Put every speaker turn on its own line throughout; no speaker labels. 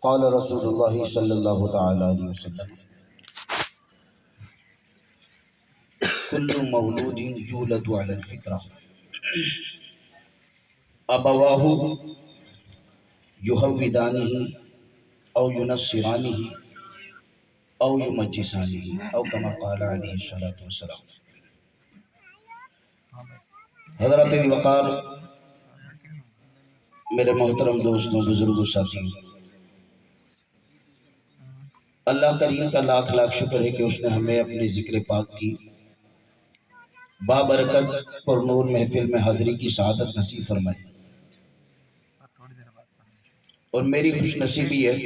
قال رسول اللہ صلی اللہ تعالی علیہ وسلم کل مولود یولد علی الفطرہ ابواہ یہودانہ او ینصرانہ او یمجسانہ او کما قال علیہ الصلوۃ والسلام۔ حضرت وقار، میرے محترم دوستوں، بزرگوں، ساتھیوں، اللہ کریم کا لاکھ لاکھ شکر ہے کہ اس نے ہمیں اپنے ذکر پاک کی بابرکت پر نور محفل میں حاضری کی سعادت نصیب فرمائی، اور میری خوش نصیبی ہے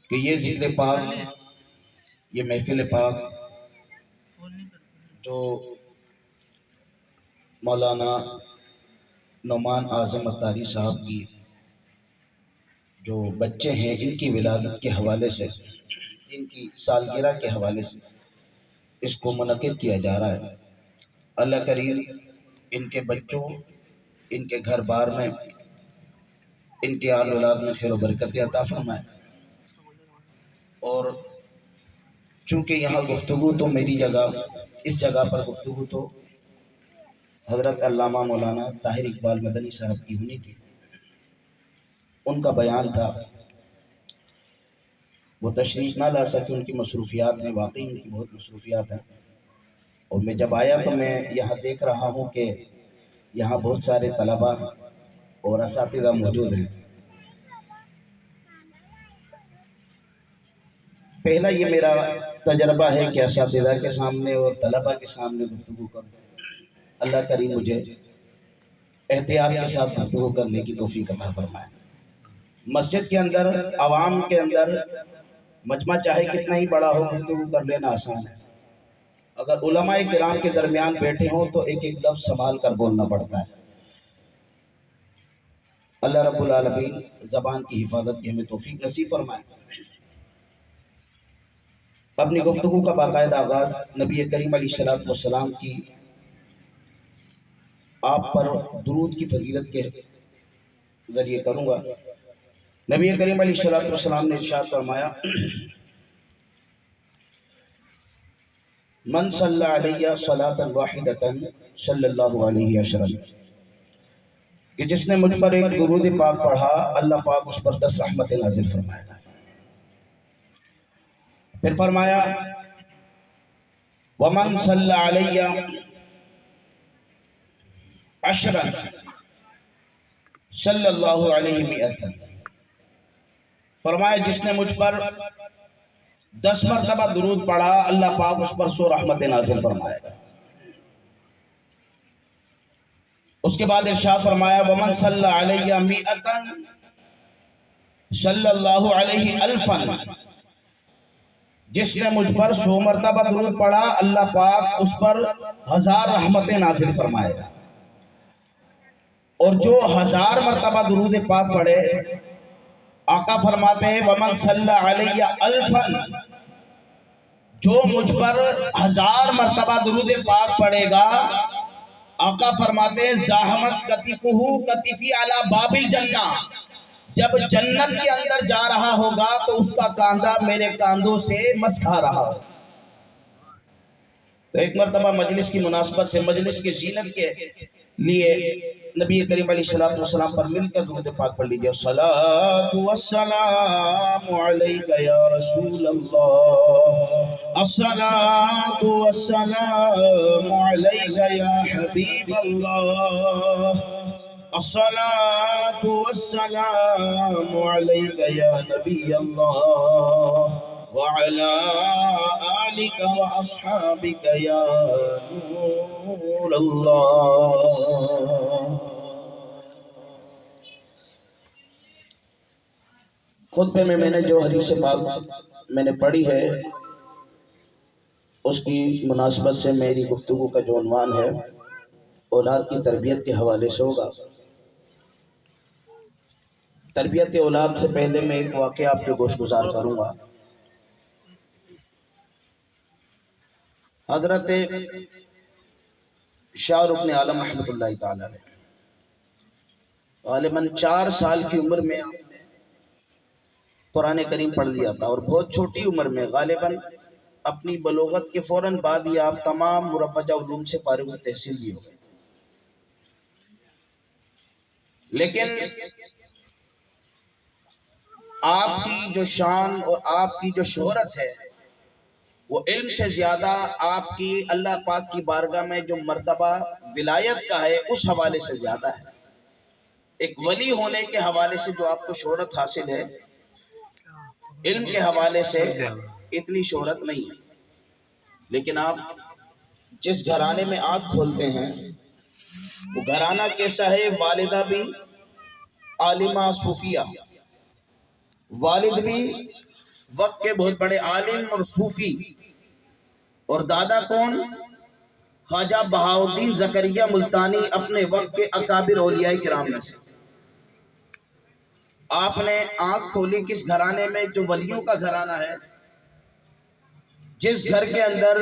کہ یہ ذکر پاک، یہ محفل پاک تو مولانا نعمان اعظم اتاری صاحب کی جو بچے ہیں ان کی ولادت کے حوالے سے، ان کی سالگرہ کے حوالے سے اس کو منعقد کیا جا رہا ہے۔ اللہ کریم ان کے بچوں، ان کے گھر بار میں، ان کے آل اولاد میں خیر و برکت عطا فرمائے۔ اور چونکہ یہاں گفتگو تو میری جگہ، اس جگہ پر گفتگو تو حضرت علامہ مولانا طاہر اقبال مدنی صاحب کی ہونی تھی، ان کا بیان تھا، وہ تشریف نہ لا سکے، ان کی مصروفیات ہیں، واقعی ان کی بہت مصروفیات ہیں۔ اور میں جب آیا تو میں یہاں دیکھ رہا ہوں کہ یہاں بہت سارے طلباء اور اساتذہ موجود ہیں۔ پہلا یہ میرا تجربہ ہے کہ اساتذہ کے سامنے اور طلباء کے سامنے گفتگو کروں۔ اللہ کریم مجھے احتیاط کے ساتھ گفتگو کرنے کی توفیق عطا فرمائے۔ مسجد کے اندر، عوام کے اندر مجمع چاہے کتنا ہی بڑا ہو، گفتگو کر لینا آسان ہے۔ اگر علماء کرام کے درمیان بیٹھے ہوں تو ایک ایک لفظ سنبھال کر بولنا پڑتا ہے۔ اللہ رب العالمین زبان کی حفاظت کی ہمیں توفیق نصیب فرمائے۔ اپنی گفتگو کا باقاعدہ آغاز نبی کریم علیہ السلام کی آپ پر درود کی فضیلت کے ذریعے کروں گا۔ نبی کریم علیہ السلام نے ارشاد فرمایا، من صلی علیہ صلاۃ واحدۃ صلی اللہ علیہ وسلم، کہ جس نے مجھ پر ایک درود پاک پڑھا، اللہ پاک اس پر 10 رحمت نازل فرمائے گا۔ پھر فرمایا، ومن صلی علیہ عشرا صلی اللہ علیہ مئۃ، فرمایا جس نے مجھ پر 10 مرتبہ درود پڑھا، اللہ پاک اس پر 100 رحمت نازل فرمائے گا۔ اس کے بعد ارشاد فرمایا، ومن صلی علیہ مئۃ صلی اللہ علیہ الفا، جس نے مجھ پر 100 مرتبہ درود پڑھا، اللہ پاک اس پر 1000 رحمتیں نازل فرمائے گا۔ اور جو 1000 مرتبہ درود پاک پڑھے، آقا فرماتے ہیں ومن صلی علیہ الفا، جو مجھ پر 1000 مرتبہ درود پاک پڑھے گا، آقا فرماتے ہیں زاحمت کتفہ کتفی علی باب الجنہ، جب جنت کے اندر جا رہا ہوگا تو اس کا کاندھا میرے کاندھوں سے مس کھا رہا ہو۔ تو ایک مرتبہ مجلس کی مناسبت سے، مجلس کی زینت کے لیے نبی کریم علیہ السلام پر مل کر درود پاک پڑھ لیجیے۔ الصلاۃ والسلام علیک یا رسول اللہ، الصلاۃ والسلام علیک یا حبیب اللہ، الصلاۃ والسلام علیک یا نبی اللہ، وعلى آلك وأصحابك يا نور اللہ۔ خطبے میں نے جو حدیث پاک میں نے پڑھی ہے، اس کی مناسبت سے میری گفتگو کا جو عنوان ہے اولاد کی تربیت کے حوالے سے ہوگا۔ تربیت اولاد سے پہلے میں ایک واقعہ آپ کے گوش گزار کروں گا۔ حضرت شاہ رکن عالم رحمۃ اللہ تعالی علیہ غالباً 4 سال کی عمر میں قرآن کریم پڑھ لیا تھا، اور بہت چھوٹی عمر میں غالباً اپنی بلوغت کے فوراً بعد ہی آپ تمام مروجہ علوم سے فارغ التحصیل بھی ہو گئے۔ لیکن آپ کی جو شان اور آپ کی جو شہرت ہے وہ علم سے زیادہ آپ کی اللہ پاک کی بارگاہ میں جو مرتبہ ولایت کا ہے اس حوالے سے زیادہ ہے۔ ایک ولی ہونے کے حوالے سے جو آپ کو شہرت حاصل ہے، علم کے حوالے سے اتنی شہرت نہیں ہے۔ لیکن آپ جس گھرانے میں آنکھ کھولتے ہیں وہ گھرانہ کیسا ہے؟ والدہ بھی عالمہ صوفیہ، والد بھی وقت کے بہت بڑے عالم اور صوفی، اور دادا کون؟ خواجہ بہاؤالدین زکریا ملتانی، اپنے وقت کے اکابر اولیاء کرام میں سے۔ آپ نے آنکھ کھولی کس گھرانے میں؟ جو ولیوں کا گھرانہ ہے، جس گھر کے اندر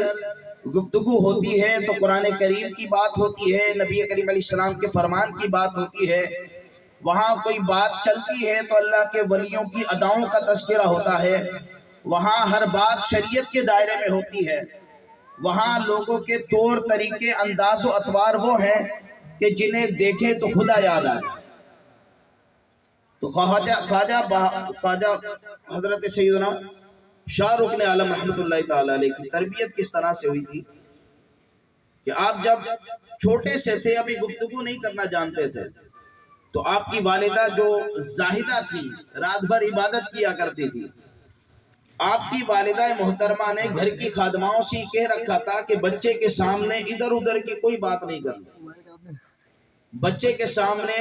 گفتگو ہوتی ہے تو قرآن کریم کی بات ہوتی ہے، نبی کریم علیہ السلام کے فرمان کی بات ہوتی ہے، وہاں کوئی بات چلتی ہے تو اللہ کے ولیوں کی اداؤں کا تذکرہ ہوتا ہے، وہاں ہر بات شریعت کے دائرے میں ہوتی ہے، وہاں لوگوں کے طور طریقے انداز و اطوار وہ ہیں کہ جنہیں دیکھیں تو خدا یاد آئے۔ تو خواجہ حضرت سیدنا شاہ رکن عالم رحمۃ اللہ تعالی علیہ کی تربیت کس طرح سے ہوئی تھی کہ آپ جب چھوٹے سے تھے، ابھی گفتگو نہیں کرنا جانتے تھے، تو آپ کی والدہ جو زاہدہ تھی، رات بھر عبادت کیا کرتی تھی، آپ کی والدہ محترمہ نے گھر کی خادماؤں سے کہہ رکھا تھا کہ بچے کے سامنے ادھر ادھر کی کوئی بات نہیں کرنی، بچے کے سامنے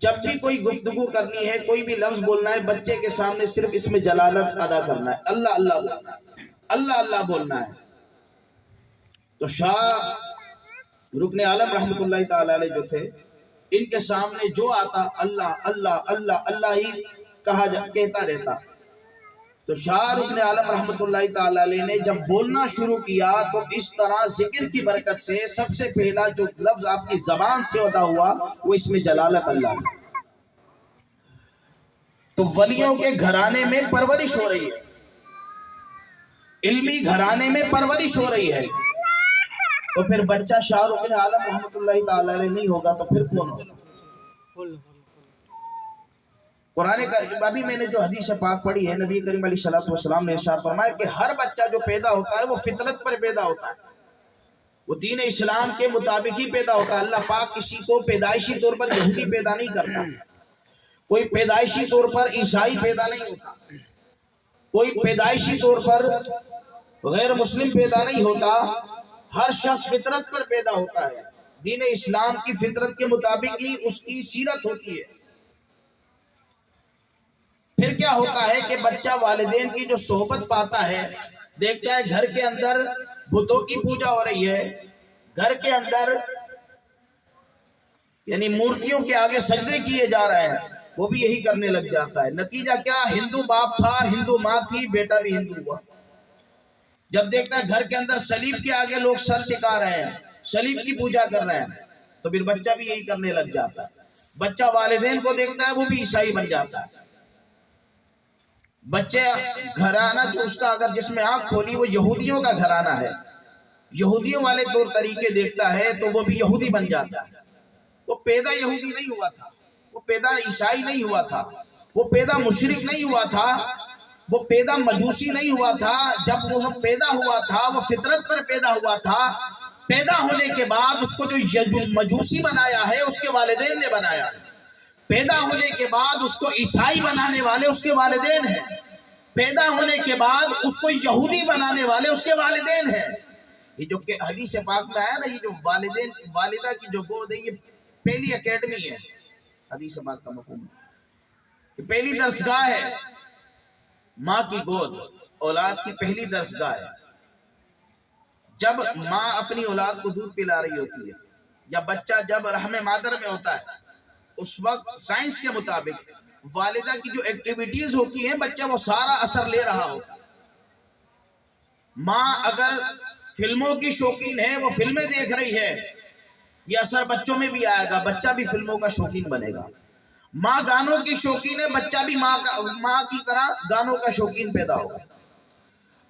جب بھی کوئی گفتگو کرنی ہے، کوئی بھی لفظ بولنا ہے، بچے کے سامنے صرف اس میں جلالت ادا کرنا ہے، اللہ اللہ بولنا ہے، اللہ اللہ بولنا ہے۔ تو شاہ رکن عالم رحمۃ اللہ تعالی علیہ جو تھے، ان کے سامنے جو آتا اللہ اللہ اللہ اللہ ہی کہتا رہتا۔ تو شاہ رکن عالم رحمۃ اللہ تعالی علیہ نے جب بولنا شروع کیا تو اس طرح ذکر کی برکت سے سب سے پہلا جو لفظ آپ کی زبان سے ادا ہوا وہ اس میں جلالت اللہ تھا۔ تو ولیوں کے گھرانے میں پرورش ہو رہی ہے، علمی گھرانے میں پرورش ہو رہی ہے، تو پھر بچہ شاہ رکن عالم رحمۃ اللہ تعالی علیہ نہیں ہوگا تو پھر کون ہوگا؟ قرآن کا ابھی میں نے جو حدیث پاک پڑھی ہے، نبی کریم علیہ السلام نے ارشاد فرمایا کہ ہر بچہ جو پیدا ہوتا ہے وہ فطرت پر پیدا ہوتا ہے، وہ دین اسلام کے مطابق ہی پیدا ہوتا ہے۔ اللہ پاک کسی کو پیدائشی طور پر یہودی پیدا نہیں کرتا، کوئی پیدائشی طور پر عیسائی پیدا نہیں ہوتا، کوئی پیدائشی طور پر غیر مسلم پیدا نہیں ہوتا، ہر شخص فطرت پر پیدا ہوتا ہے، دین اسلام کی فطرت کے مطابق ہی اس کی سیرت ہوتی ہے۔ پھر کیا ہوتا ہے کہ بچہ والدین کی جو صحبت پاتا ہے، دیکھتا ہے گھر کے اندر بتوں کی پوجا ہو رہی ہے، گھر کے اندر یعنی مورتیوں کے آگے سجدے کیے جا رہے ہیں، وہ بھی یہی کرنے لگ جاتا ہے۔ نتیجہ کیا؟ ہندو باپ تھا، ہندو ماں تھی، بیٹا بھی ہندو ہوا۔ جب دیکھتا ہے گھر کے اندر صلیب کے آگے لوگ سر ٹکا رہے ہیں، صلیب کی پوجا کر رہے ہیں، تو پھر بچہ بھی یہی کرنے لگ جاتا ہے۔ بچہ والدین کو دیکھتا ہے، وہ بھی عیسائی بن جاتا ہے۔ بچے گھرانہ جو اس کا اگر جس میں آنکھ کھولی وہ یہودیوں کا گھرانہ ہے، یہودیوں والے طور طریقے دیکھتا ہے تو وہ بھی یہودی بن جاتا ہے۔ وہ پیدا یہودی نہیں ہوا تھا، وہ پیدا عیسائی نہیں ہوا تھا، وہ پیدا مشرک نہیں ہوا تھا، وہ پیدا مجوسی نہیں ہوا تھا۔ جب وہ پیدا ہوا تھا وہ فطرت پر پیدا ہوا تھا۔ پیدا ہونے کے بعد اس کو جو مجوسی بنایا ہے اس کے والدین نے بنایا ہے، پیدا ہونے کے بعد اس کو عیسائی بنانے والے اس کے والدین ہیں، پیدا ہونے کے بعد اس کو یہودی بنانے والے اس کے والدین ہیں۔ یہ جو کہ حدیث پاک میں آیا نا، یہ جو والدین والدہ کی جو گود ہے، یہ پہلی اکیڈمی ہے، حدیث پاک کا مفہوم ہے، یہ پہلی درسگاہ ہے۔ ماں کی گود اولاد کی پہلی درسگاہ ہے۔ جب ماں اپنی اولاد کو دودھ پلا رہی ہوتی ہے، یا بچہ جب رحم مادر میں ہوتا ہے، اس وقت سائنس کے مطابق والدہ کی جو ایکٹیویٹیز ہوتی ہیں بچہ وہ سارا اثر لے رہا ہوتا ہے۔ ماں اگر فلموں کی شوقین ہے، وہ فلمیں دیکھ رہی ہے، یہ اثر بچوں میں بھی آئے گا، بچہ بھی فلموں کا شوقین بنے گا۔ ماں گانوں کی شوقین ہے، بچہ بھی ماں کی طرح گانوں کا شوقین پیدا ہوگا۔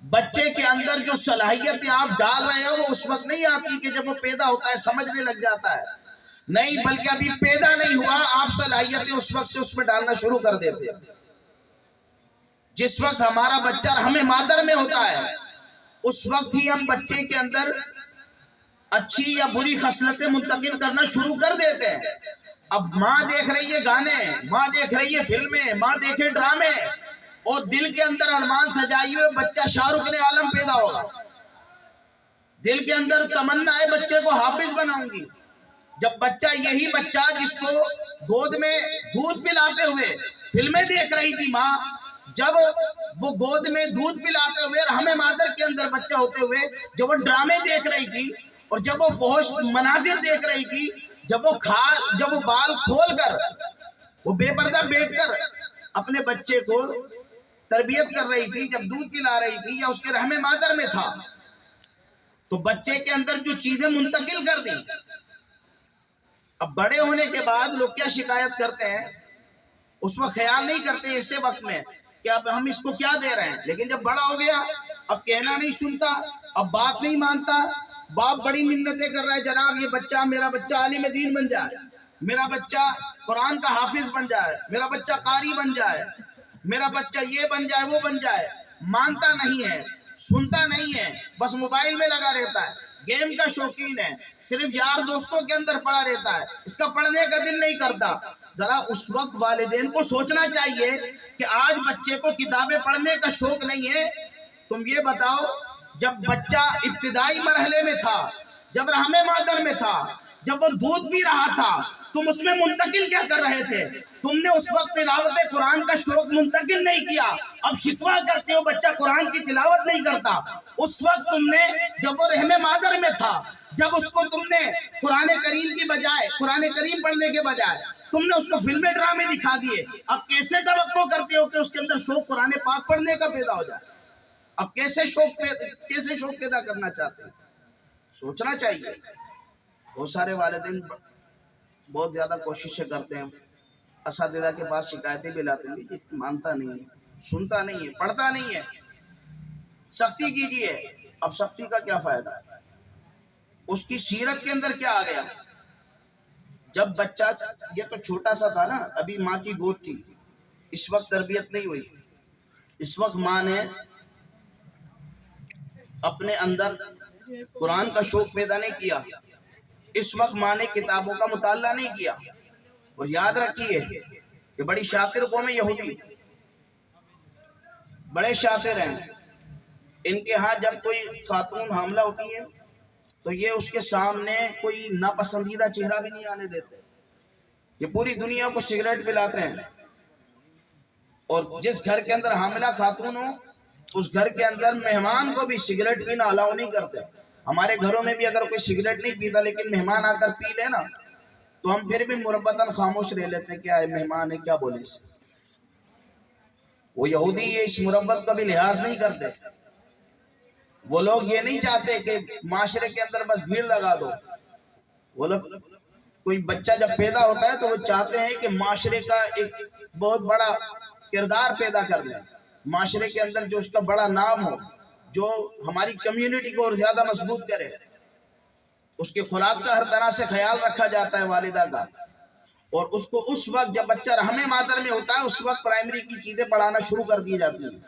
بچے کے اندر جو صلاحیتیں آپ ڈال رہے ہو وہ اس وقت نہیں آتی کہ جب وہ پیدا ہوتا ہے سمجھنے لگ جاتا ہے، نہیں، بلکہ ابھی پیدا نہیں ہوا آپ صلاحیتیں اس وقت سے اس میں ڈالنا شروع کر دیتے ہیں۔ جس وقت ہمارا بچہ رحم مادر میں ہوتا ہے اس وقت ہی ہم بچے کے اندر اچھی یا بری خصلتیں منتقل کرنا شروع کر دیتے ہیں۔ اب ماں دیکھ رہی ہے گانے، ماں دیکھ رہی ہے فلمیں، ماں دیکھے ڈرامے، اور دل کے اندر ارمان سجائی ہوئے بچہ شاہ رخ نے عالم پیدا ہوگا، دل کے اندر تمنا ہے بچے کو حافظ بناؤں گی۔ جب بچہ، یہی بچہ جس کو گود میں دودھ پلاتے ہوئے فلمیں دیکھ رہی تھی ماں، جب وہ گود میں دودھ پلاتے ہوئے رحم مادر کے اندر بچہ ہوتے ہوئے جب وہ ڈرامے دیکھ رہی تھی اور جب وہ فحش مناظر دیکھ رہی تھی، جب وہ بال کھول کر وہ بے پردہ بیٹھ کر اپنے بچے کو تربیت کر رہی تھی، جب دودھ پلا رہی تھی یا اس کے رحم مادر میں تھا، تو بچے کے اندر جو چیزیں منتقل کر دی۔ اب بڑے ہونے کے بعد لوگ کیا شکایت کرتے ہیں، اس وقت خیال نہیں کرتے ایسے وقت میں کہ اب ہم اس کو کیا دے رہے ہیں، لیکن جب بڑا ہو گیا اب کہنا نہیں سنتا، اب بات نہیں مانتا، باپ بڑی منتیں کر رہا ہے، جناب یہ بچہ، میرا بچہ عالم دین بن جائے، میرا بچہ قرآن کا حافظ بن جائے، میرا بچہ قاری بن جائے، میرا بچہ یہ بن جائے وہ بن جائے، مانتا نہیں ہے، سنتا نہیں ہے، بس موبائل میں لگا رہتا ہے، گیم کا شوقین ہے، صرف یار دوستوں کے اندر پڑا رہتا ہے، اس کا پڑھنے کا دل نہیں کرتا۔ ذرا اس وقت والدین کو سوچنا چاہیے کہ آج بچے کو کتابیں پڑھنے کا شوق نہیں ہے، تم یہ بتاؤ جب بچہ ابتدائی مرحلے میں تھا، جب رحم مادر میں تھا، جب وہ دودھ پی رہا تھا، تم اس میں منتقل کیا کر رہے تھے؟ تم نے اس وقت تلاوت قرآن کا شوق منتقل نہیں کیا، اب شکوہ کرتے ہو بچہ قرآن کی تلاوت نہیں کرتا۔ اس وقت تم نے جب وہ رحم مادر میں تھا، جب اس کو تم نے قرآن کریم کی بجائے، قرآن کریم پڑھنے کے بجائے تم نے اس کو فلمیں ڈرامے دکھا دیے، اب کیسے توقع کرتے ہو کہ اس کے اندر شوق قرآن پاک پڑھنے کا پیدا ہو جائے؟ اب کیسے شوق پیدا کرنا چاہتے ہیں؟ سوچنا چاہیے۔ بہت سارے والدین بہت زیادہ کوششیں کرتے ہیں، اساتذہ کے پاس شکایتیں بھی لاتے ہیں، یہ مانتا نہیں ہے، سنتا نہیں ہے، پڑھتا نہیں ہے، سختی کیجیے۔ اب سختی کا کیا فائدہ ہے؟ اس کی سیرت کے اندر کیا آ گیا؟ جب بچہ، یہ تو چھوٹا سا تھا نا، ابھی ماں کی گود تھی، اس وقت تربیت نہیں ہوئی، اس وقت ماں نے اپنے اندر قرآن کا شوق پیدا نہیں کیا، اس وقت ماں نے کتابوں کا مطالعہ نہیں کیا۔ اور یاد رکھیے کہ بڑی شاطر قوم یہودی، بڑے شاطر ہیں، ان کے ہاں جب کوئی خاتون حاملہ ہوتی ہے تو یہ اس کے سامنے کوئی ناپسندیدہ چہرہ بھی نہیں آنے دیتے، یہ پوری دنیا کو سگریٹ پلاتے ہیں، اور جس گھر کے اندر حاملہ خاتون ہو اس گھر کے اندر مہمان کو بھی سگریٹ پینا الاؤ نہیں کرتے۔ ہمارے گھروں میں بھی اگر کوئی سگریٹ نہیں پیتا لیکن مہمان آ کر پی لے نا تو ہم پھر بھی مربتاً خاموش رہ لیتے ہیں، کیا ہے مہمان ہے، کیا بولے اسے۔ وہ یہودی یہ اس مربت کا بھی لحاظ نہیں کرتے، وہ لوگ یہ نہیں چاہتے کہ معاشرے کے اندر بس بھیڑ لگا دو، وہ لوگ کوئی بچہ جب پیدا ہوتا ہے تو وہ چاہتے ہیں کہ معاشرے کا ایک بہت بڑا کردار پیدا کر دیں، معاشرے کے اندر جو اس کا بڑا نام ہو، جو ہماری کمیونٹی کو اور زیادہ مضبوط کرے، اس کے خوراک کا ہر طرح سے خیال رکھا جاتا ہے والدہ کا۔ اور اس کو اس وقت جب بچہ رحم مادر میں ہوتا ہے اس وقت پرائمری کی چیزیں پڑھانا شروع کر دی جاتی ہیں،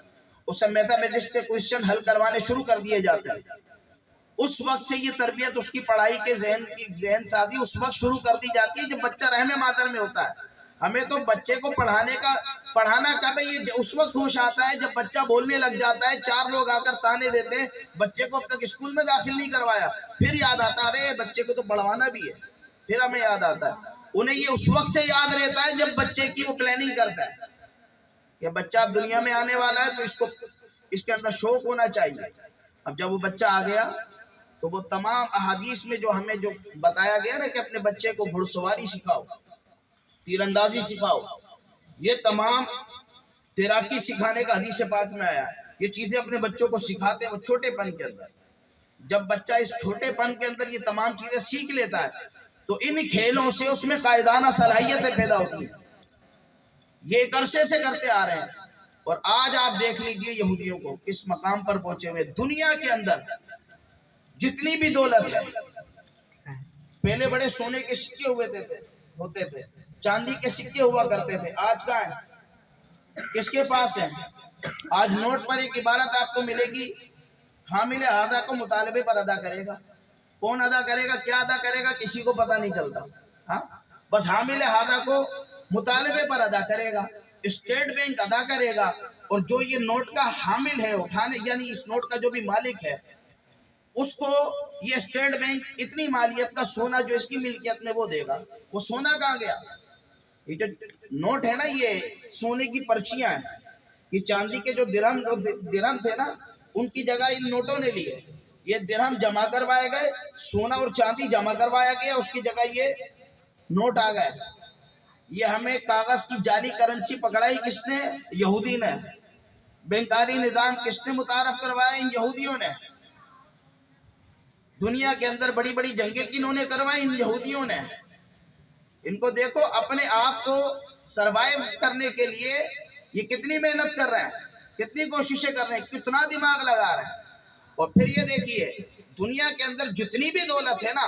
اسے میتھمیٹکس کے کوئسچن حل کروانے شروع کر دیے جاتے ہیں، اس وقت سے یہ تربیت اس کی پڑھائی کے ذہن سازی اس وقت شروع کر دی جاتی ہے جب بچہ رحم مادر میں ہوتا ہے۔ ہمیں تو بچے کو پڑھانا کب ہے، یہ اس وقت ہوش آتا ہے جب بچہ بولنے لگ جاتا ہے، چار لوگ آ کر تانے دیتے ہیں بچے کو اب تک اسکول میں داخل نہیں کروایا، پھر یاد آتا ہے ارے بچے کو تو پڑھوانا بھی ہے، پھر ہمیں یاد آتا ہے۔ انہیں یہ اس وقت سے یاد رہتا ہے جب بچے کی وہ پلاننگ کرتا ہے کہ بچہ اب دنیا میں آنے والا ہے تو اس کے اندر شوق ہونا چاہیے۔ اب جب وہ بچہ آ گیا تو وہ تمام احادیث میں جو ہمیں جو بتایا گیا نا کہ اپنے بچے کو گھڑ سواری سکھاؤ، تیر اندازی سکھاؤ، یہ تمام تیراکی سکھانے کا حدیث پاک میں آیا ہے، یہ چیزیں اپنے بچوں کو سکھاتے ہیں وہ چھوٹے پن کے اندر۔ جب بچہ اس چھوٹے پن کے اندر یہ تمام چیزیں سیکھ لیتا ہے تو ان کھیلوں سے اس میں قائدانہ صلاحیتیں پیدا ہوتی ہیں. یہ ایک عرصے سے کرتے آ رہے ہیں. اور آج آپ دیکھ لیجئے یہودیوں کو کس مقام پر پہنچے ہوئے. دنیا کے اندر جتنی بھی دولت ہے، پہلے بڑے سونے کے سکے ہوتے تھے، چاندی کے سکے ہوا کرتے تھے. آج کہاں ہیں؟ کس کے پاس ہیں؟ آج نوٹ پر ایک عبارت آپ کو ملے گی، حامل اعضا کو مطالبے پر ادا کرے گا. کون ادا کرے گا، کیا ادا کرے گا، کسی کو پتہ نہیں چلتا. ہاں، بس حامل اعضا کو مطالبے پر ادا کرے گا. اسٹیٹ بینک ادا کرے گا. اور جو یہ نوٹ کا حامل ہے، اٹھانے یعنی اس نوٹ کا جو بھی مالک ہے، اس کو یہ اسٹیٹ بینک اتنی مالیت کا سونا جو اس کی ملکیت میں وہ دے گا. وہ سونا کہاں گیا؟ یہ جو نوٹ ہے نا، یہ سونے کی پرچیاں ہیں. یہ چاندی کے جو درہم تھے نا، ان کی جگہ ان نوٹوں نے لیے. یہ درہم جمع کروائے گئے، سونا اور چاندی جمع کروایا گیا، اس کی جگہ یہ نوٹ آ گئے. یہ ہمیں کاغذ کی جعلی کرنسی پکڑائی کس نے؟ یہودی نے. بینکاری نظام کس نے متعارف کروایا؟ ان یہودیوں نے. دنیا کے اندر بڑی بڑی جنگیں کنہوں نے کروائی؟ ان یہودیوں نے. ان کو دیکھو، اپنے آپ کو سروائیو کرنے کے لیے یہ کتنی محنت کر رہے ہیں، کتنی کوششیں کر رہے ہیں، کتنا دماغ لگا رہے ہیں. اور پھر یہ دیکھیے، دنیا کے اندر جتنی بھی دولت ہے نا،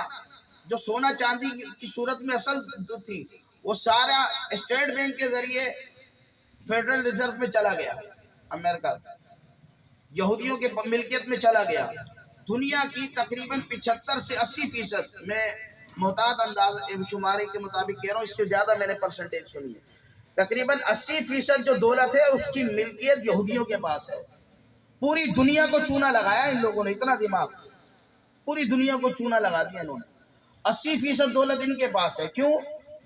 جو سونا چاندی کی صورت میں اصل تھی، وہ سارا اسٹیٹ بینک کے ذریعے فیڈرل ریزرو میں چلا گیا. امریکہ یہودیوں کے ملکیت میں چلا گیا. دنیا کی تقریباً 75 سے 80%، میں محتاط انداز شمارے کے مطابق کہہ رہا ہوں، اس سے زیادہ میں نے پرسنٹیج سنی ہے، تقریباً 80% جو دولت ہے اس کی ملکیت یہودیوں کے پاس ہے. پوری دنیا کو چونا لگایا ان لوگوں نے، اتنا دماغ، پوری دنیا کو چونا لگا دیا انہوں نے. 80% دولت ان کے پاس ہے. کیوں؟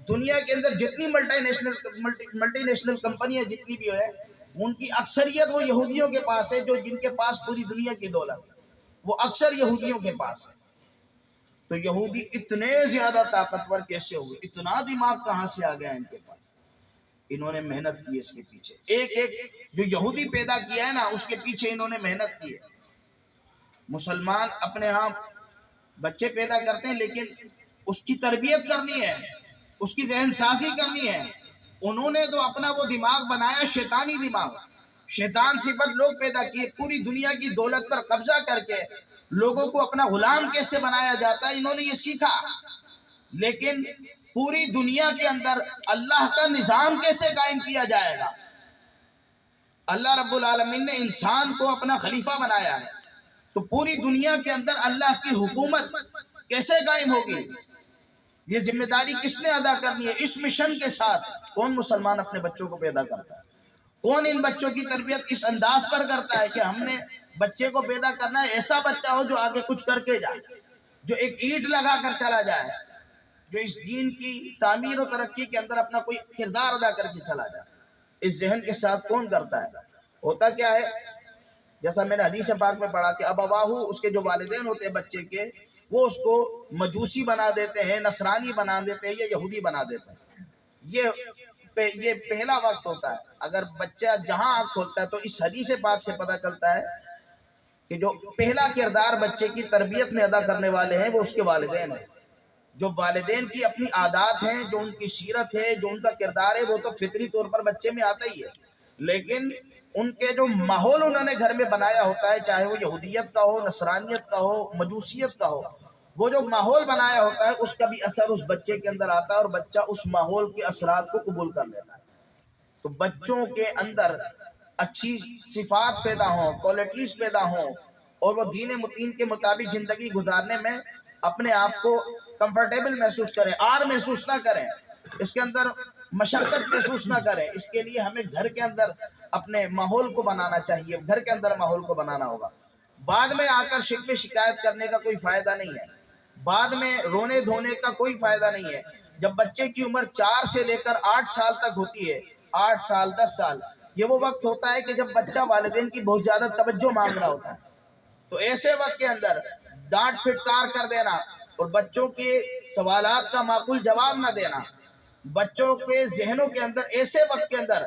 دنیا کے اندر جتنی ملٹی نیشنل کمپنیاں جتنی بھی ہے، ان کی اکثریت وہ یہودیوں کے پاس ہے. جو جن کے پاس پوری دنیا کی دولت ہے، وہ اکثر یہودیوں کے پاس ہے. تو یہودی اتنے زیادہ طاقتور کیسے ہوئے؟ اتنا دماغ کہاں سے آ گیا ان کے پاس؟ انہوں نے محنت کی اس کے پیچھے. ایک جو یہودی پیدا کیا ہے نا، اس کے پیچھے انہوں نے محنت کی ہے. مسلمان اپنے ہاں بچے پیدا کرتے ہیں، لیکن اس کی تربیت کرنی ہے، اس کی ذہن سازی کرنی ہے. انہوں نے تو اپنا وہ دماغ بنایا شیطانی دماغ. شیطان صفت لوگ پیدا کیے. پوری دنیا کی دولت پر قبضہ کر کے لوگوں کو اپنا غلام کیسے بنایا جاتا ہے، انہوں نے یہ سیکھا. لیکن پوری دنیا کے اندر اللہ کا نظام کیسے قائم کیا جائے گا؟ اللہ رب العالمین نے انسان کو اپنا خلیفہ بنایا ہے، تو پوری دنیا کے اندر اللہ کی حکومت کیسے قائم ہوگی؟ یہ ذمہ داری کس نے ادا کرنی ہے؟ اس مشن کے ساتھ کون مسلمان اپنے بچوں کو پیدا کرتا ہے؟ کون ان بچوں کی تربیت اس انداز پر کرتا ہے کہ ہم نے بچے کو پیدا کرنا ہے ایسا بچہ ہو جو آگے کچھ کر کے جائے، جو ایک اینٹ لگا کر چلا جائے، جو اس دین کی تعمیر و ترقی کے اندر اپنا کوئی کردار ادا کر کے چلا جائے. اس ذہن کے ساتھ کون کرتا ہے؟ ہوتا کیا ہے، جیسا میں نے حدیث پاک میں پڑھا کہ ابواہو، اس کے جو والدین ہوتے ہیں بچے کے، وہ اس کو مجوسی بنا دیتے ہیں، نصرانی بنا دیتے ہیں، یا یہودی بنا دیتے ہیں. یہ پہلا وقت ہوتا ہے. اگر بچہ جہاں آنکھ کھولتا ہے تو اس حدیث پاک سے پتہ چلتا ہے کہ جو پہلا کردار بچے کی تربیت میں ادا کرنے والے ہیں وہ اس کے والدین ہیں. جو والدین کی اپنی عادات ہیں، جو ان کی سیرت ہے، جو ان کا کردار ہے، وہ تو فطری طور پر بچے میں آتا ہی ہے. لیکن ان کے جو ماحول انہوں نے گھر میں بنایا ہوتا ہے، چاہے وہ یہودیت کا ہو، نصرانیت کا ہو، مجوسیت کا ہو، وہ جو ماحول بنایا ہوتا ہے اس کا بھی اثر اس بچے کے اندر آتا ہے، اور بچہ اس ماحول کے اثرات کو قبول کر لیتا ہے. تو بچوں کے اندر اچھی صفات پیدا ہوں، کوالٹیز پیدا ہوں، اور وہ دین متین کے مطابق زندگی گزارنے میں اپنے آپ کو کمفرٹیبل محسوس کریں، آر محسوس نہ کریں، اس کے اندر مشقت محسوس نہ کریں. اس کے لیے ہمیں گھر کے اندر اپنے ماحول کو بنانا چاہیے. گھر کے اندر ماحول کو بنانا ہوگا. بعد میں آ کر شکوے شکایت کرنے کا کوئی فائدہ نہیں ہے، بعد میں رونے دھونے کا کوئی فائدہ نہیں ہے. جب بچے کی عمر 4 سے لے کر 8 سال تک ہوتی ہے، 8 سال 10 سال، یہ وہ وقت ہوتا ہے کہ جب بچہ والدین کی بہت زیادہ توجہ مانگ رہا ہوتا ہے. تو ایسے وقت کے اندر ڈانٹ پھٹکار کر دینا اور بچوں کے سوالات کا معقول جواب نہ دینا، بچوں کے ذہنوں کے اندر ایسے وقت کے اندر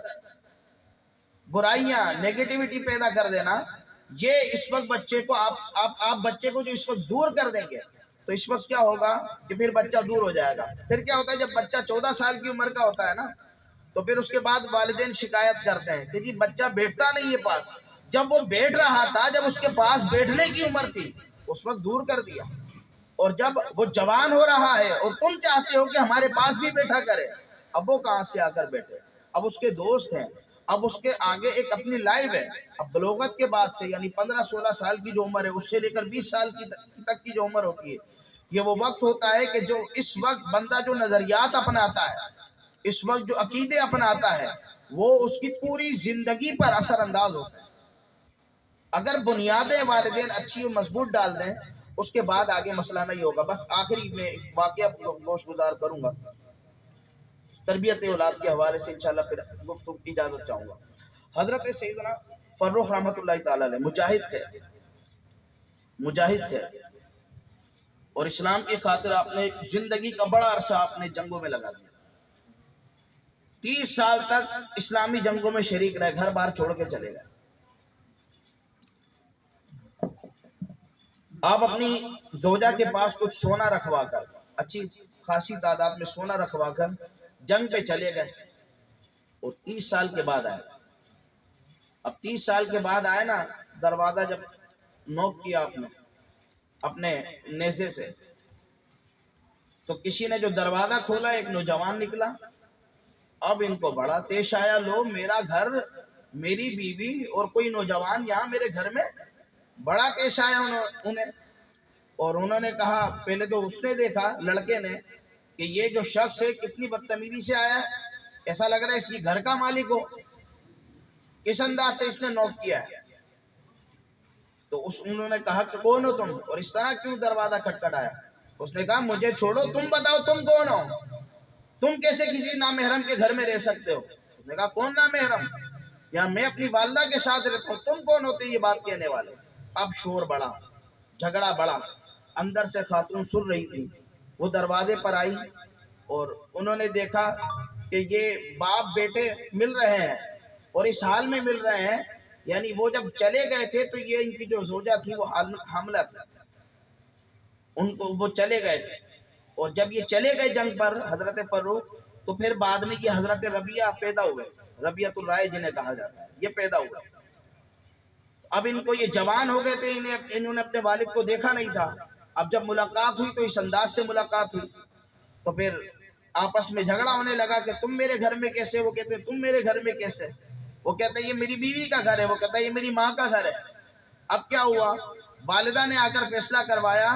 برائیاں، نیگیٹیوٹی پیدا کر دینا، یہ اس وقت بچے کو آپ بچے کو جو اس وقت دور کر دیں گے
تو اس وقت کیا ہوگا کہ پھر بچہ دور ہو جائے گا. پھر کیا ہوتا ہے جب بچہ 14 سال کی عمر کا ہوتا ہے نا تو پھر اس کے بعد والدین شکایت کرتے ہیں کہ جی بچہ بیٹھتا نہیں ہے پاس. جب وہ بیٹھ رہا تھا، جب اس کے پاس بیٹھنے کی عمر تھی، اس وقت دور کر دیا. اور جب وہ جوان ہو رہا ہے اور تم چاہتے ہو کہ ہمارے پاس بھی بیٹھا کرے، اب وہ کہاں سے آ کر بیٹھے؟ اب اس کے دوست ہیں، اب اس کے آگے ایک اپنی لائف ہے. اب بلوغت کے بعد سے یعنی 15-16 سال کی جو عمر ہے، اس سے لے کر 20 سال تک کی جو عمر ہوتی ہے، یہ وہ وقت ہوتا ہے کہ جو اس وقت بندہ جو نظریات اپناتا ہے، اس وقت جو عقیدے اپناتا ہے، وہ اس کی پوری زندگی پر اثر انداز ہوتا ہے. اگر بنیادیں والدین اچھی و مضبوط ڈال دیں، اس کے بعد آگے مسئلہ نہیں ہوگا. بس آخری میں ایک واقعہ گوش گزار کروں گا تربیت اولاد کے حوالے سے، انشاءاللہ پھر گفتگو کی اجازت چاہوں گا. حضرت سیدنا فرخ رحمۃ اللہ تعالی علیہ مجاہد تھے اور اسلام کی خاطر آپ نے زندگی کا بڑا عرصہ اپنے جنگوں میں لگا دیا. 30 سال تک اسلامی جنگوں میں شریک رہے، گھر بار چھوڑ کے چلے گئے. آپ اپنی زوجہ کے پاس کچھ سونا رکھوا کر، اچھی خاصی تعداد میں سونا رکھوا کر جنگ پہ چلے گئے اور 30 سال کے بعد آئے. اب 30 سال کے بعد آئے نا، دروازہ جب نوک کیا آپ نے اپنے نیزے سے، تو کسی نے جو دروازہ کھولا، ایک نوجوان نکلا. اب ان کو بڑا تیش آیا، لو میرا گھر، میری بیوی اور کوئی نوجوان یہاں میرے گھر میں، بڑا تیش آیا انہیں. اور انہوں نے کہا، پہلے تو اس نے دیکھا لڑکے نے کہ یہ جو شخص ہے کتنی بدتمیزی سے آیا ہے، ایسا لگ رہا ہے اس کی گھر کا مالک ہو، کس انداز سے اس نے نوک کیا ہے. تو انہوں نے کہا کہ کون ہو تم اور اس طرح کیوں دروازہ کھٹکھٹایا؟ اس نے کہا مجھے چھوڑو، تم بتاؤ تم کون ہو، تم کیسے کسی نامحرم کے گھر میں رہ سکتے ہو؟ اس نے کہا کون نامحرم؟ یا میں اپنی والدہ کے ساتھ رہتا ہوں، تم کون ہوتے یہ بات کہنے والے؟ اب شور بڑا، جھگڑا بڑا. اندر سے خاتون سن رہی تھی، وہ دروازے پر آئی اور انہوں نے دیکھا کہ یہ باپ بیٹے مل رہے ہیں اور اس حال میں مل رہے ہیں. یعنی وہ جب چلے گئے تھے تو یہ ان کی جو زوجہ تھی وہ حاملہ تھی، ان کو وہ چلے گئے تھے. اور جب یہ چلے گئے جنگ پر حضرت فروخ، تو پھر بعد میں یہ حضرت ربیعہ پیدا ہوئے، ربیعۃ الرائے جنہیں کہا جاتا ہے، یہ پیدا ہوئے. اب ان کو یہ جوان ہو گئے تھے، انہوں نے اپنے والد کو دیکھا نہیں تھا. اب جب ملاقات ہوئی تو اس انداز سے ملاقات ہوئی، تو پھر آپس میں جھگڑا ہونے لگا کہ تم میرے گھر میں کیسے؟ وہ کہتے تم میرے گھر میں کیسے؟ وہ کہتا ہے یہ میری بیوی کا گھر ہے، وہ کہتا ہے یہ میری ماں کا گھر ہے. اب کیا ہوا؟ والدہ نے آ کر فیصلہ کروایا،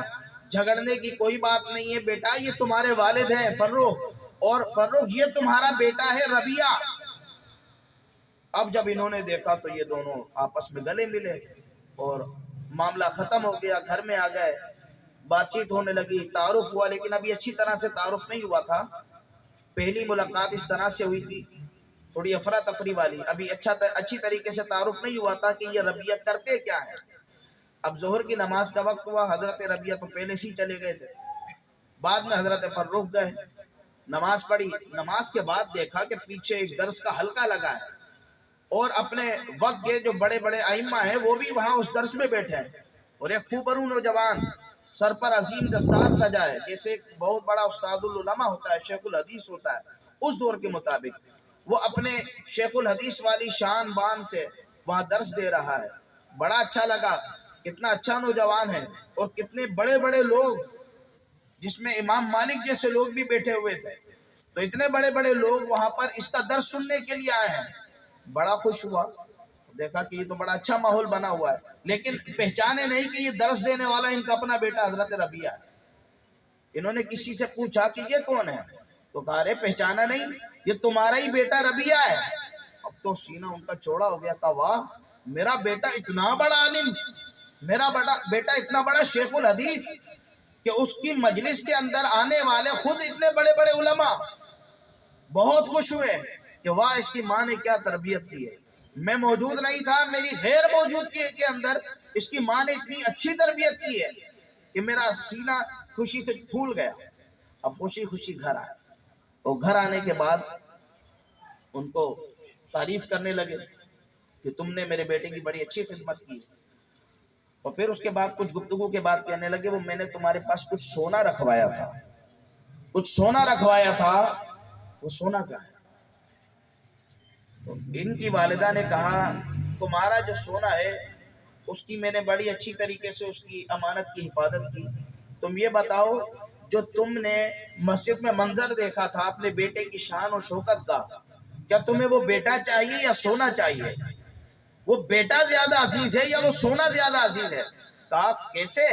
جھگڑنے کی کوئی بات نہیں ہے بیٹا، یہ تمہارے والد ہیں فرخ، اور فرخ یہ تمہارا بیٹا ہے ربیعہ. اب جب انہوں نے دیکھا تو یہ دونوں آپس میں گلے ملے اور معاملہ ختم ہو گیا، گھر میں آ گئے، بات چیت ہونے لگی، تعارف ہوا. لیکن ابھی اچھی طرح سے تعارف نہیں ہوا تھا، پہلی ملاقات اس طرح سے ہوئی تھی تھوڑی افراتفری والی، ابھی اچھی طریقے سے تعارف نہیں ہوا تھا کہ یہ ربیعہ کرتے کیا ہے. اب ظہر کی نماز کا وقت ہوا، حضرت ربیعہ تو پہلے سے ہی چلے گئے تھے، بعد میں حضرت فرخ گئے، نماز پڑھی. نماز کے بعد دیکھا کہ پیچھے ایک درس کا حلقہ لگا ہے اور اپنے وقت کے جو بڑے بڑے ائمہ ہیں وہ بھی وہاں اس درس میں بیٹھے ہیں. اور ایک خوبرو نوجوان سر پر عظیم دستار سجا ہے، جیسے ایک بہت بڑا استاد العلماء ہوتا ہے، شیخ الحدیث ہوتا ہے، اس دور کے مطابق وہ اپنے شیخ الحدیث والی شان بان سے وہاں درس دے رہا ہے. بڑا اچھا لگا، کتنا اچھا نوجوان ہے، اور کتنے بڑے بڑے لوگ، جس میں امام مالک جیسے لوگ بھی بیٹھے ہوئے تھے. تو اتنے بڑے بڑے لوگ وہاں پر اس کا درس سننے کے لیے آئے ہیں. بڑا خوش ہوا، دیکھا کہ یہ تو بڑا اچھا ماحول بنا ہوا ہے، لیکن پہچانے نہیں کہ یہ درس دینے والا ان کا اپنا بیٹا حضرت ربیعہ ہے. انہوں نے کسی سے پوچھا کہ یہ کون ہے؟ تو کہا رے پہچانا نہیں، یہ تمہارا ہی بیٹا ربیعہ ہے. اب تو سینہ ان کا چوڑا ہو گیا، کہا واہ، میرا بیٹا اتنا بڑا عالم، میرا بیٹا اتنا بڑا شیخ الحدیث کہ اس کی مجلس کے اندر آنے والے خود اتنے بڑے بڑے علماء. بہت خوش ہوئے کہ واہ، اس کی ماں نے کیا تربیت کی ہے. میں موجود نہیں تھا، میری غیر موجودگی کے اندر اس کی ماں نے اتنی اچھی تربیت کی ہے کہ میرا سینہ خوشی سے پھول گیا. اب خوشی خوشی گھر آئے، اور گھر آنے کے بعد ان کو تعریف کرنے لگے کہ تم نے میرے بیٹے کی بڑی اچھی خدمت کی. اور پھر اس کے بعد کچھ گفتگو کے بعد کہنے لگے وہ میں نے تمہارے پاس کچھ سونا رکھوایا تھا، کچھ سونا رکھوایا تھا، وہ سونا کیا ہے؟ تو ان کی والدہ نے کہا تمہارا جو سونا ہے اس کی میں نے بڑی اچھی طریقے سے اس کی امانت کی حفاظت کی، تم یہ بتاؤ جو تم نے مسجد میں منظر دیکھا تھا اپنے بیٹے کی شان و شوکت کا، کیا تمہیں وہ بیٹا چاہیے یا سونا چاہیے؟ وہ بیٹا زیادہ عزیز ہے یا وہ سونا زیادہ عزیز ہے؟ کہا کیسے؟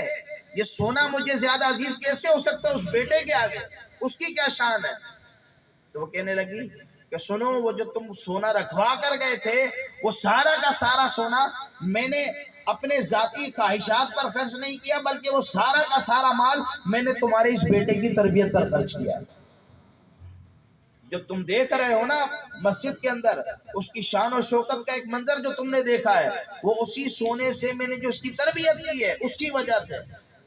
یہ سونا مجھے زیادہ عزیز کیسے ہو سکتا ہے اس بیٹے کے آگے؟ اس کی کیا شان ہے؟ تو وہ کہنے لگی کہ سنو وہ جو تم سونا رکھوا کر گئے تھے وہ سارا کا سارا سونا میں نے اپنے ذاتی خواہشات پر خرچ نہیں کیا، بلکہ وہ سارا کا سارا مال میں نے تمہارے اس بیٹے کی تربیت پر خرچ کیا۔ جو تم دیکھ رہے ہو نا مسجد کے اندر اس کی شان و شوکت کا ایک منظر جو تم نے دیکھا ہے وہ اسی سونے سے میں نے جو اس کی تربیت کی ہے اس کی وجہ سے۔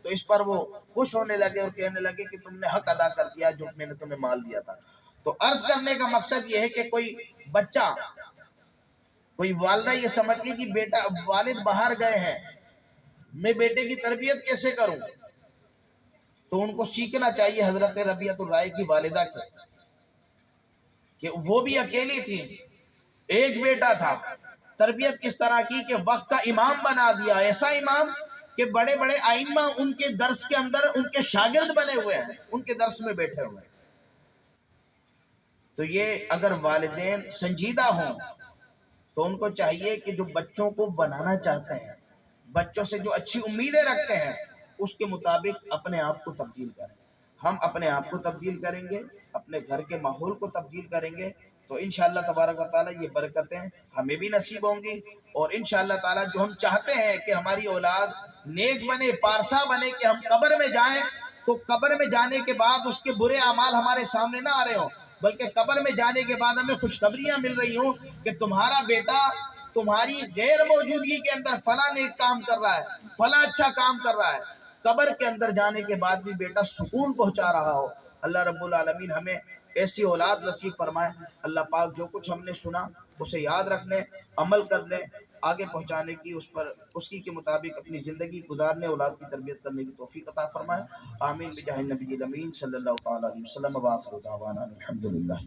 تو اس پر وہ خوش ہونے لگے اور کہنے لگے کہ تم نے حق ادا کر دیا جو میں نے تمہیں مال دیا تھا۔ تو عرض کرنے کا مقصد یہ ہے کہ کوئی بچہ، کوئی والدہ یہ سمجھ لی کہ بیٹا والد باہر گئے ہیں میں بیٹے کی تربیت کیسے کروں، تو ان کو سیکھنا چاہیے حضرت ربیعۃ الرائے کی والدہ کے کہ وہ بھی اکیلی تھی، ایک بیٹا تھا، تربیت کس طرح کی کہ وقت کا امام بنا دیا، ایسا امام کہ بڑے بڑے ائمہ ان کے درس کے اندر ان کے شاگرد بنے ہوئے ہیں، ان کے درس میں بیٹھے ہوئے ہیں۔ تو یہ اگر والدین سنجیدہ ہوں تو ان کو چاہیے کہ جو بچوں کو بنانا چاہتے ہیں، بچوں سے جو اچھی امیدیں رکھتے ہیں اس کے مطابق اپنے آپ کو تبدیل کریں۔ ہم اپنے آپ کو تبدیل کریں گے، اپنے گھر کے ماحول کو تبدیل کریں گے تو انشاءاللہ تبارک و تعالی یہ برکتیں ہمیں بھی نصیب ہوں گی، اور انشاءاللہ تعالی جو ہم چاہتے ہیں کہ ہماری اولاد نیک بنے، پارسا بنے، کہ ہم قبر میں جائیں تو قبر میں جانے کے بعد اس کے برے اعمال ہمارے سامنے نہ آ رہے ہوں، بلکہ قبر میں جانے کے بعد ہمیں خوشخبریاں مل رہی ہوں کہ تمہارا بیٹا تمہاری غیر موجودگی کے اندر فلاں نیک کام کر رہا ہے، فلاں اچھا کام کر رہا ہے، قبر کے اندر جانے کے بعد بھی بیٹا سکون پہنچا رہا ہو۔ اللہ رب العالمین ہمیں ایسی اولاد نصیب فرمائے۔ اللہ پاک جو کچھ ہم نے سنا اسے یاد رکھنے، عمل کرنے، آگے پہنچانے کی، اس پر اس کی کے مطابق اپنی زندگی گزارنے، اولاد کی تربیت کرنے کی توفیق عطا فرمائے۔ آمین بجاہ النبی الامین صلی اللہ تعالی علیہ وسلم، وآخر دعوانا الحمدللہ۔